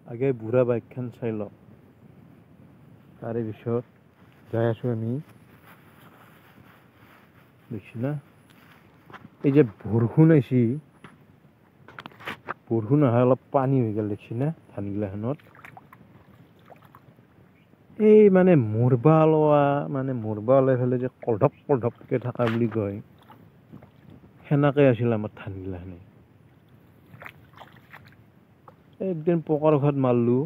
আগে বুঢ়া বাইকখন চাই লওঁ তাৰে পিছত যাই আছোঁ আমি দেখছি না এই যে বৰষুণ আহিছি বৰষুণ অহা অলপ পানী হৈ গ'ল দেখছি না ধানগিলাখনত এই মানে মৰবা ওলাই ফেলে যে কলধপকৈ থকা বুলি কয় সেনেকে আছিল আমাৰ ধানগিলাখনে একদিন পকাৰ ঘৰত মাৰলোঁ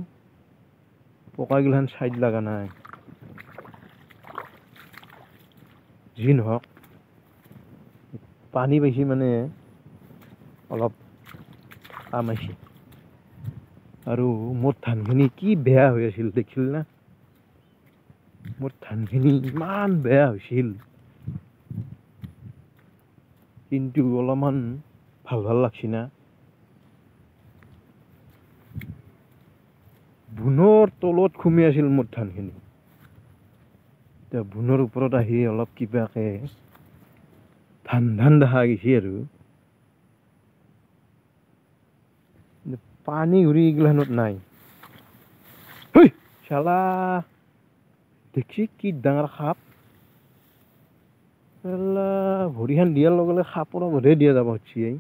পকাগিলাখান চাইড লগা নাই যি নহওক পানী পাইছি মানে অলপ কাম আহিছে আৰু মোৰ ধানখিনি কি বেয়া হৈ আছিল দেখিল না মোৰ ধানখিনি ইমান বেয়া হৈছিল কিন্তু অলপমান ভাল লাগছি না বুনৰ তলত খুমি আছিল মোৰ ধানখিনি এতিয়া বুনৰ ওপৰত আহি অলপ কিবাকে ধান দেখা গৈছে আৰু পানী ঘূৰি এইগিলাখনত নাই চালা দেখছি কি ডাঙৰ সাপ ভৰিখন দিয়াৰ লগে লগে সাপৰ বোধে দিয়া যাব খুজিছে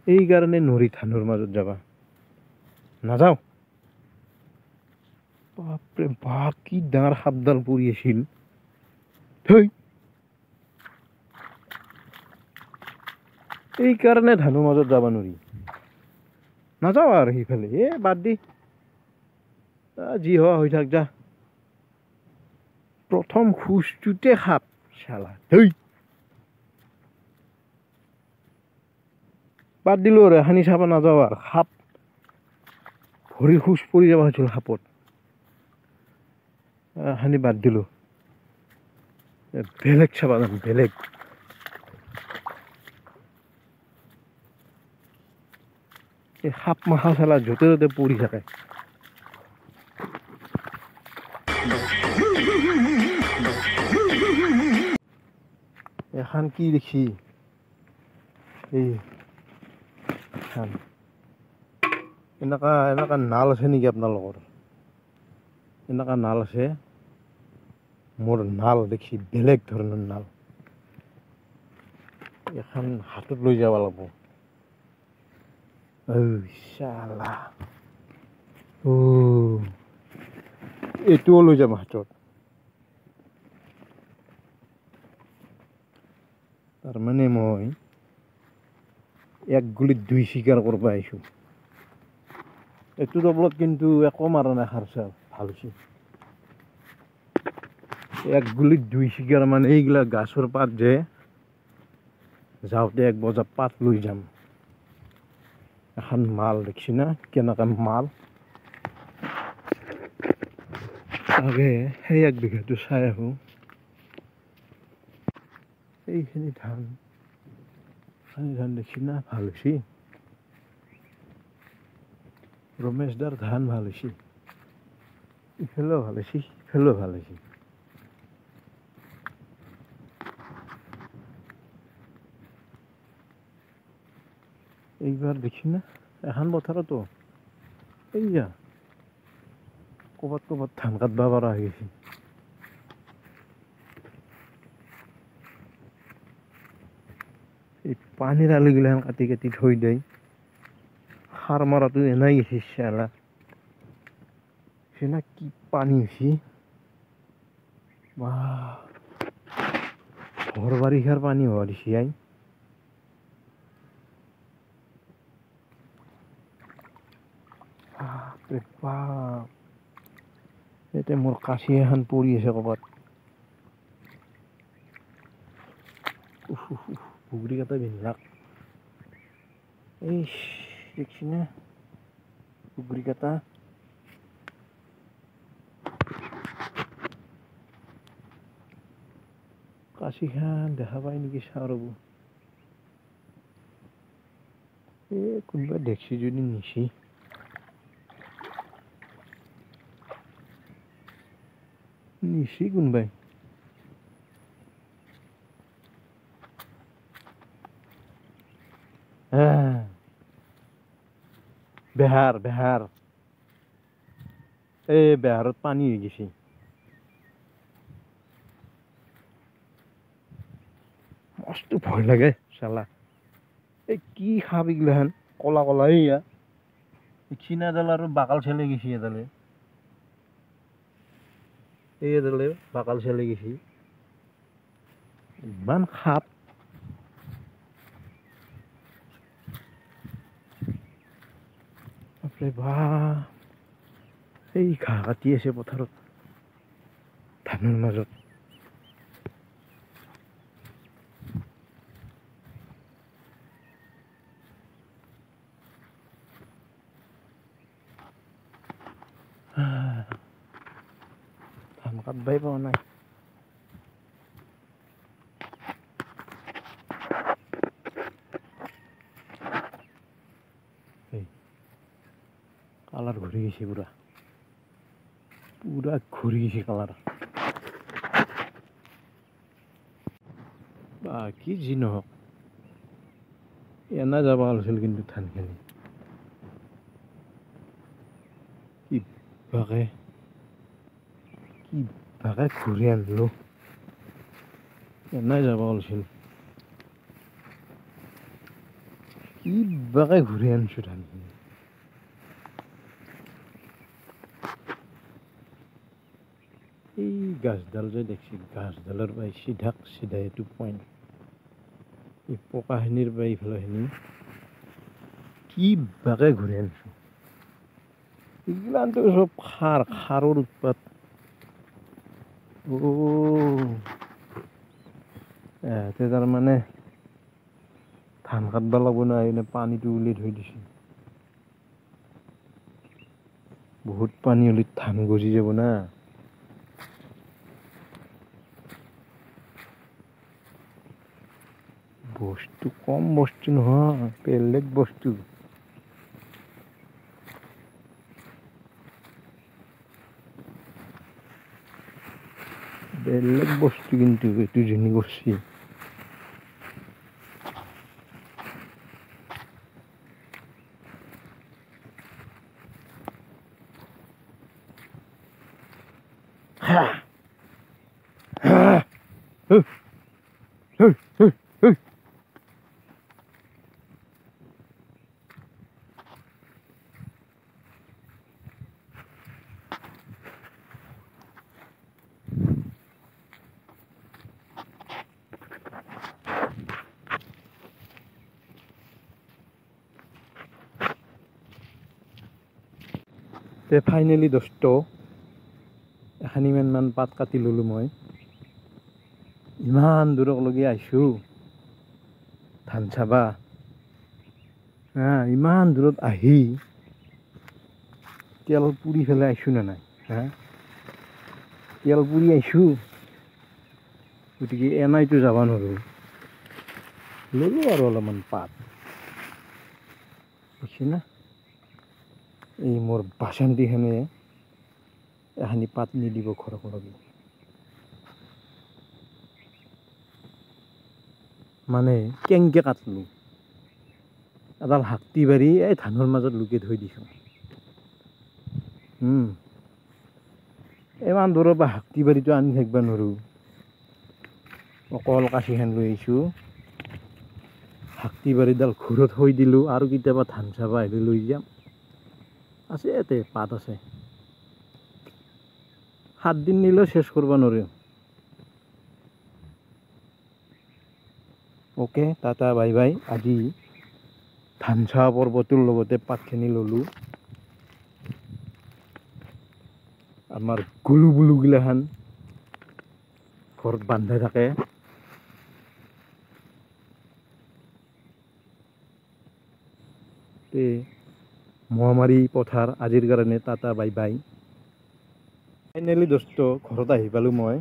এইকাৰণে নৰি ধানৰ মাজত যাবা নাযাওঁ বাপৰে বাপ কি ডাঙৰ সাপডাল পৰি আছিল এইকাৰণে ধানৰ মাজত যাব নোৱাৰি নাযাওঁ আৰু সিফালে বাদ দি যি হোৱা হৈ থাক যা প্ৰথম খোজটোতে সাপ চালা বাদ দিলোঁ আৰু এখানি চাব নাযাওঁ আৰু সাপ ভৰি খোজ পৰি যাব হৈছিল সাপত এখানি বাদ দিলোঁ বেলেগ চাবা যাম বেলেগ এই সাপ মাখা চালা য'তে ত'তে পৰি থাকে এখন কি দেখি এই এনেকা নাল আছে নেকি আপোনালোকৰ এনেকা নাল আছে মোৰ নাল দেখি বেলেগ ধৰণৰ নাল এখন হাতত লৈ যাব লাগিব চালা এইটোও লৈ যাম হাতত তাৰমানে মই এক গুলিত দুই চিকাৰ কৰিব আহিছোঁ এইটোৰ ওপৰত কিন্তু একো মাৰা নাই খাৰচা ভাল হৈছে এক গুলিত দুই চিকাৰ মানে এইগিলা গাছৰ পাত যে যাওঁতে এক বজা পাত লৈ যাম এখন মাল দেখছি না কেনেকা মাল আগে সেই এক বিঘাটো চাই আহোঁ এইখিনি ধান দেখছি না ভাল হৈছে ৰমেশ দাৰ ধান ভাল হৈছে ইফালেও ভাল হৈছে সিফালেও ভাল হৈছে এইবাৰ দেখছি না এখন পথাৰতো এইয়া ক'ৰবাত ধান কাটবা পৰা হৈ গৈছে এই পানীৰ আলুগিলাখান কাটি থৈ দেই সাৰ মৰাটো এনেই গৈছে চালা সেনা কি পানী হৈছে ঘৰ বাৰিষাৰ পানী হোৱা দিছে ইয়াতে মোৰ কাঁচি এখন পৰি আছে ক'ৰবাত ঘুগৰি কাটা বিন্ধাক এই দেখছি না ঘুগৰি কাটা কাঁচিখান দেখা পায় নেকি চাওঁ ৰ'ব কোনোবা দেখছি যদি নিছি কোনোবাই বেহাৰ এই বেহাৰত পানী হৈ গৈছে মস্ত ভয় লাগে চালা এই কি সাপ এইগিলাখান কলা কলা এইয়া চীনাডাল আৰু বাকাল চেলে গৈছে এডালে এই এডালে বাকাল চেলে গৈছে ইমান সাপ বাপৰে বাপ এই ঘাঁহ কাটি আছে পথাৰত ধানৰ মাজত ধান কাটবাই পোৱা নাই কালাৰ ঘূৰি গৈছে পুৰা ঘূৰি গৈছে কালাৰ বাকী যি নহওক এনে যাব লাগিছিল কিন্তু ধানখিনি কিবাকে ঘূৰি আনিলো এনে যাব লাগিছিল কিবাকে ঘূৰি আনিছো ধানখিনি এই গাছডাল যে দেখছি গাছডালৰ পৰা চিধা এইটো পইণ্ট এই পকাখিনিৰ পৰা এইফালেখিনি কিবাকে ঘূৰি আনিছো এইগিলানটো চব সাৰৰ উৎপাত এহঁতে তাৰমানে ধান কাটব লাগব না এনে পানীটো উলিয়াই থৈ দিছে বহুত পানী হলে ধান গজি যাব না বস্তু কম বস্তু নহয় বেলেগ বস্তু কিন্তু এইটো যিনি করছি তে ফাইনেলি দোস্ত এখানিমান পাত কাটি ললো মই ইমান দূৰলৈকে আহিছো ধান চাবা ইমান দূৰত আহি তেল পুৰি ফেলাই আহিছো না নাই তেল পুৰি আহিছো গতিকে এনাইতো যাব নোৱাৰো ললো আৰু অলপমান পাত বুজিছে না এই মোৰ বাচন্তিখনে এখানি পাত নিদিব ঘৰকলৈকে মানে কেংকে কাটলো এডাল হাতী বাৰী এই ধানৰ মাজত লুকাই থৈ দিছো ইমান দূৰৰ পৰা হাতী বাৰীটো আনি থাকিব নোৱাৰো অকল কাঠিখন লৈ আহিছো হাতী বাৰীডাল ঘৰত থৈ দিলো আৰু কেতিয়াবা ধান চাবা আহিলে লৈ যাম আছে ইয়াতে পাত আছে 7 দিন নিলেও শেষ কৰিব নোৱাৰো ওকে টাটা বাই বাই আজি ধান চাৱা পৰ্বটোৰ লগতে পাতখিনি ললো আমাৰ গুলু বুলু গিলাখান ঘৰত বান্ধাই থাকে মহামাৰী পথাৰ আজিৰ কাৰণে টাটা বাই বাই ফাইনেলি দোস্ত ঘৰত আহি পালো মই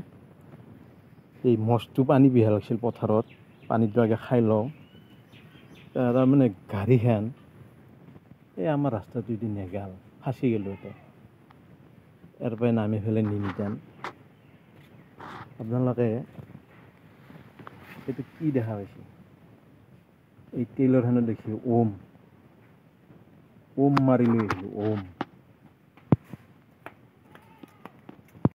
এই মস্তো পানী বিহা লাগিছিল পথাৰত পানীটো আগে খাই লওঁ তাৰমানে গাড়ীখন এই আমাৰ ৰাস্তাটো দি নেগাল ফাঁচি গেলো এতিয়া ইয়াৰ পৰাই নামি ফেলে নিনিটান আপোনালোকে এইটো কি দেখা পাইছে এই তেলৰ খানত দেখি ওম ওম মাৰি লৈ আহিলোঁ ওম